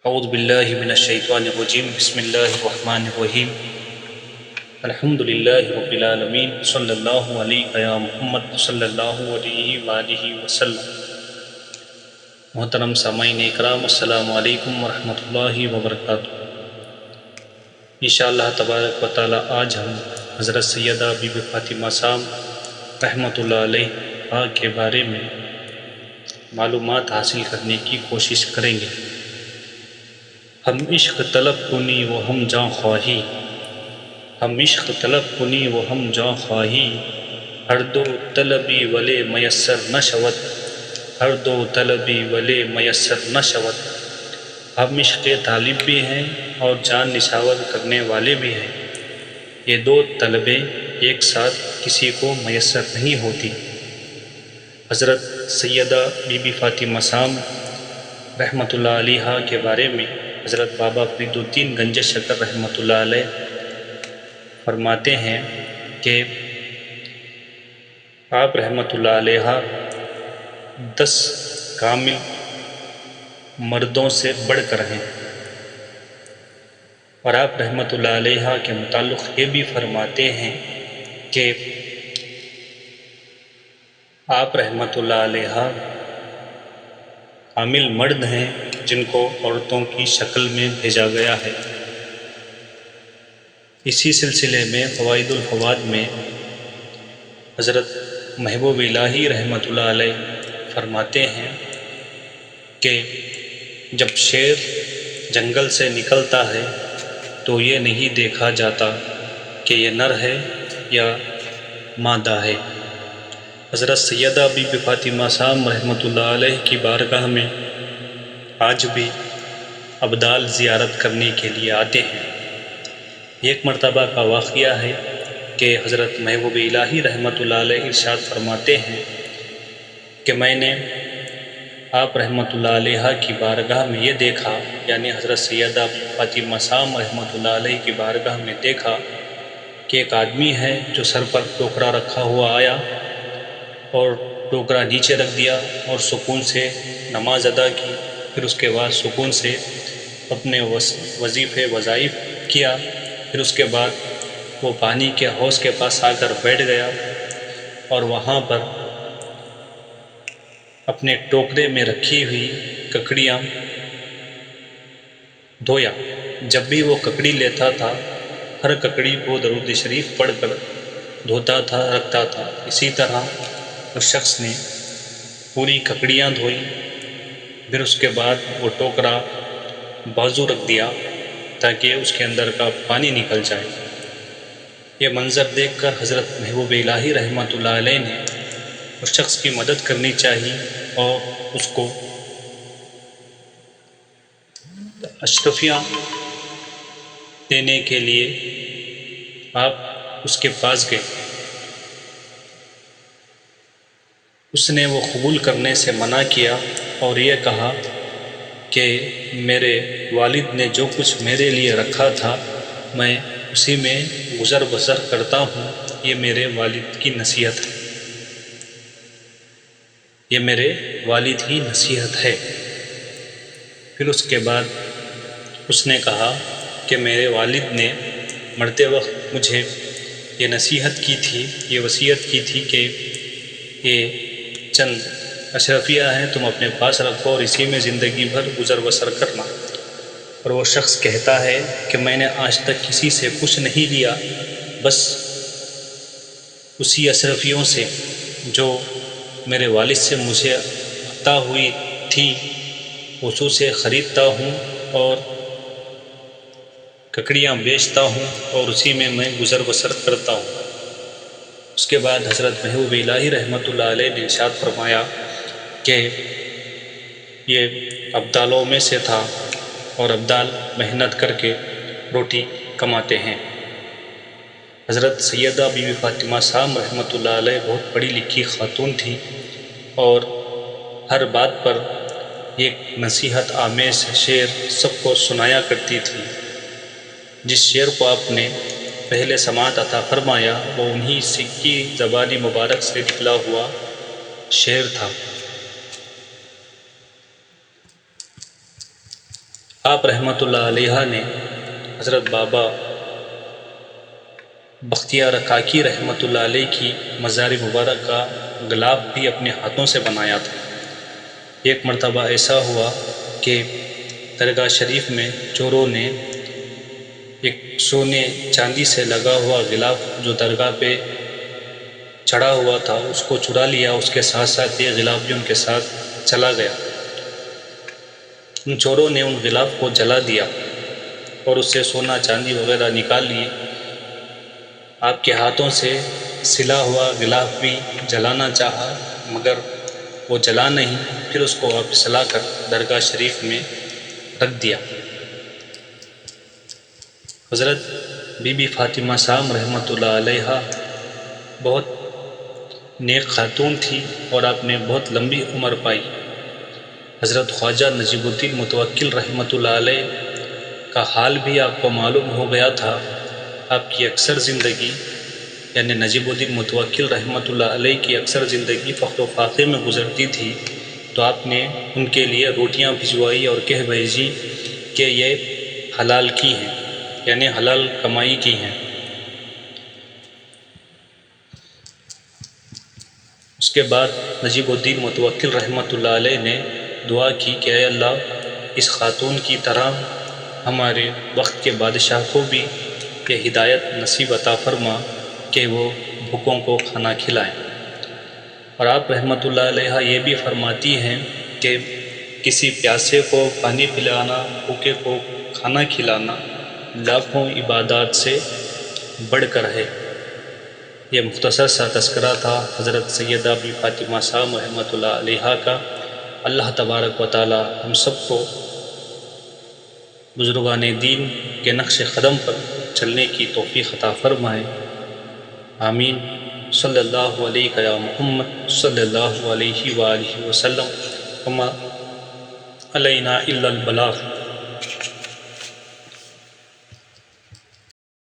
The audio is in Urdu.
اعوذ باللہ من الشیطان الرجیم بسم اللہ الرحمن الرحیم الحمد للہ رب العالمین صلی اللہ علیہ یا محمد صلی اللہ علیہ وآلہ وسلم۔ محترم سامعین اکرام، السلام علیکم ورحمۃ اللہ وبرکاتہ۔ انشاءاللہ تبارک و تعالی آج ہم حضرت سیدہ بی بی فاطمہ سام رحمۃ اللہ علیہ کے بارے میں معلومات حاصل کرنے کی کوشش کریں گے۔ ہم عشق طلب کنی و ہم جاں خواہی، ہم عشق طلب کنی و ہم جاں خواہی، ہر دو طلبی ولے میسر نہ شود، ہر دو طلبی ولے میسر نہ شود۔ ہم عشق طالب بھی ہیں اور جان نچھاور کرنے والے بھی ہیں، یہ دو طلبیں ایک ساتھ کسی کو میسر نہیں ہوتی۔ حضرت سیدہ بی بی فاطمہ سام رحمۃ اللہ علیہ کے بارے میں حضرت بابا فرید الدین گنج شکر رحمۃ اللہ علیہ فرماتے ہیں کہ آپ رحمۃ اللہ علیہ 10 کامل مردوں سے بڑھ کر ہیں، اور آپ رحمۃ اللہ علیہ کے متعلق یہ بھی فرماتے ہیں کہ آپ رحمۃ اللہ علیہ کامل مرد ہیں جن کو عورتوں کی شکل میں بھیجا گیا ہے۔ اسی سلسلے میں فوائد الفوائد میں حضرت محبوب الہی رحمۃ اللہ علیہ فرماتے ہیں کہ جب شیر جنگل سے نکلتا ہے تو یہ نہیں دیکھا جاتا کہ یہ نر ہے یا مادہ ہے۔ حضرت سیدہ بی بی فاطمہ سام رحمۃ اللہ علیہ کی بارگاہ میں آج بھی ابدال زیارت کرنے کے لیے آتے ہیں۔ ایک مرتبہ کا واقعہ ہے کہ حضرت محبوب الہی رحمۃ اللہ علیہ ارشاد فرماتے ہیں کہ میں نے آپ رحمۃ اللہ علیہ کی بارگاہ میں یہ دیکھا، یعنی حضرت سیدہ فاطمہ سام رحمۃ اللہ علیہ کی بارگاہ میں دیکھا کہ ایک آدمی ہے جو سر پر ٹوکرا رکھا ہوا آیا اور ٹوکرا نیچے رکھ دیا اور سکون سے نماز ادا کی، پھر اس کے بعد سکون سے اپنے وظیفے وظائف کیا، پھر اس کے بعد وہ پانی کے حوض کے پاس آ کر بیٹھ گیا اور وہاں پر اپنے ٹوکرے میں رکھی ہوئی ککڑیاں دھویا۔ جب بھی وہ ککڑی لیتا تھا، ہر ککڑی کو درود شریف پڑھ کر دھوتا تھا، رکھتا تھا۔ اسی طرح اس شخص نے پوری ککڑیاں دھوئی، پھر اس کے بعد وہ ٹوکرا بازو رکھ دیا تاکہ اس کے اندر کا پانی نکل جائے۔ یہ منظر دیکھ کر حضرت محبوب الہی رحمۃ اللہ علیہ نے اس شخص کی مدد کرنی چاہی اور اس کو اشرفیہ دینے کے لیے آپ اس کے پاس گئے۔ اس نے وہ قبول کرنے سے منع کیا اور یہ کہا کہ میرے والد نے جو کچھ میرے لیے رکھا تھا میں اسی میں گزر بسر کرتا ہوں، یہ میرے والد کی نصیحت ہے، یہ میرے والد کی نصیحت ہے۔ پھر اس کے بعد اس نے کہا کہ میرے والد نے مرتے وقت مجھے یہ نصیحت کی تھی، یہ وصیت کی تھی کہ یہ چند اشرفیہ ہیں، تم اپنے پاس رکھو اور اسی میں زندگی بھر گزر بسر کرنا۔ اور وہ شخص کہتا ہے کہ میں نے آج تک کسی سے کچھ نہیں لیا، بس اسی اشرفیوں سے جو میرے والد سے مجھے عطا ہوئی تھی اسی سے خریدتا ہوں اور ککڑیاں بیچتا ہوں اور اسی میں میں گزر بسر کرتا ہوں۔ اس کے بعد حضرت محبوب الہی رحمۃ اللہ علیہ نے ارشاد فرمایا کہ یہ ابدالوں میں سے تھا اور ابدال محنت کر کے روٹی کماتے ہیں۔ حضرت سیدہ بی بی فاطمہ سام رحمۃ اللہ علیہ بہت پڑھی لکھی خاتون تھی اور ہر بات پر ایک نصیحت آمیز شعر سب کو سنایا کرتی تھی۔ جس شعر کو آپ نے پہلے سماعت عطا فرمایا وہ انہی کی زبانی مبارک سے نکلا ہوا شعر تھا۔ آپ رحمۃ اللہ علیہ نے حضرت بابا بختیار کاکی رحمۃ اللہ علیہ کی مزار مبارک کا غلاف بھی اپنے ہاتھوں سے بنایا تھا۔ ایک مرتبہ ایسا ہوا کہ درگاہ شریف میں چوروں نے ایک سونے چاندی سے لگا ہوا غلاف جو درگاہ پہ چڑھا ہوا تھا اس کو چرا لیا، اس کے ساتھ ساتھ یہ غلاف بھی ان کے ساتھ چلا گیا۔ ان چوروں نے ان غلاف کو جلا دیا اور اس سے سونا چاندی وغیرہ نکال لیے۔ آپ کے ہاتھوں سے سلا ہوا غلاف بھی جلانا چاہا مگر وہ جلا نہیں، پھر اس کو واپس لا کر درگاہ شریف میں رکھ دیا۔ حضرت بی بی فاطمہ سام رحمۃ اللہ علیہ بہت نیک خاتون تھی اور آپ نے بہت لمبی عمر پائی۔ حضرت خواجہ نجیب الدین متوکل رحمۃ اللہ علیہ کا حال بھی آپ کو معلوم ہو گیا تھا۔ آپ کی اکثر زندگی یعنی نجیب الدین متوکل رحمۃ اللہ علیہ کی اکثر زندگی فخر و فاقے میں گزرتی تھی، تو آپ نے ان کے لیے روٹیاں بھجوائی اور کہہ بھیجی کہ یہ حلال کی ہیں، یعنی حلال کمائی کی ہیں۔ اس کے بعد نجیب الدین متوکل رحمۃ اللہ علیہ نے دعا کی کہ اے اللہ اس خاتون کی طرح ہمارے وقت کے بادشاہ کو بھی یہ ہدایت نصیب عطا فرما کہ وہ بھوکوں کو کھانا کھلائیں۔ اور آپ رحمۃ اللہ علیہ یہ بھی فرماتی ہیں کہ کسی پیاسے کو پانی پلانا، بھوکے کو کھانا کھلانا لاکھوں عبادات سے بڑھ کر ہے۔ یہ مختصر سا تذکرہ تھا حضرت سیدہ بی فاطمہ سام رحمۃ اللہ علیہ کا۔ اللہ تبارک و تعالی ہم سب کو بزرگان دین کے نقش قدم پر چلنے کی توفیق عطا فرمائے، آمین۔ صلی اللہ علیہ یا محمد صلی اللہ علیہ وآلہ وسلم، وما علینا الا البلاغ۔